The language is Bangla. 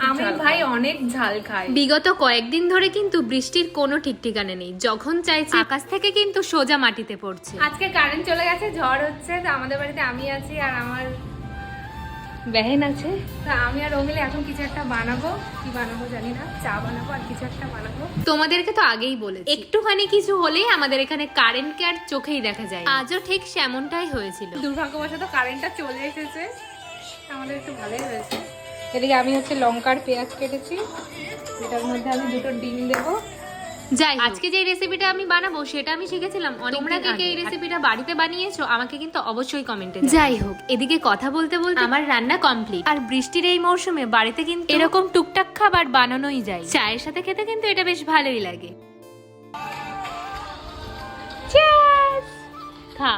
আমি ভাই অনেক ঝাল খাই। বিগত কয়েকদিন ধরে কিন্তু বৃষ্টির কোনো ঠিক ঠিকানা নেই, যখন চাইছি আকাশ থেকে কিন্তু সোজা মাটিতে পড়ছে। আজকে কারেন্ট চলে গেছে, ঝড় হচ্ছে, তো আমাদের বাড়িতে আমি আছি আর আমার বেহেন আছে। তা আমি আর ও মিলে এখন কিছু একটা বানাবো, কি বানাবো জানি না, চা বানাবো আর কিছু একটা বানাবো। তোমাদেরকে তো আগেই বলেছি, একটুখানি কিছু হলেই আমাদের এখানে কারেন্টকে আর চোখেই দেখা যায়। আজও ঠিক সেমনটাই হয়েছিল। দুর্ভাগ্যবশত কারেন্টটা চলে এসেছে, আমাদের একটু ভালোই হয়েছে। এদিকে আমি হচ্ছে লঙ্কার পেঁয়াজ কেটেছি, এটার মধ্যে আমি দুটো ডিম দেবো। যাই, আজকে যে রেসিপিটা আমি বানাবো সেটা আমি শিখেছিলাম। তোমরা কে এই রেসিপিটা বাড়িতে বানিয়েছো আমাকে কিন্তু অবশ্যই কমেন্টে। যাই হোক, এদিকে কথা বলতে বলতে আমার রান্না কমপ্লিট। আর বৃষ্টির এই মৌসুমে বাড়িতে কিন্তু এরকম টুকটাক খাবার বানানোই যায়। চায়ের সাথে খেতে কিন্তু এটা বেশ ভালোই লাগে। খা।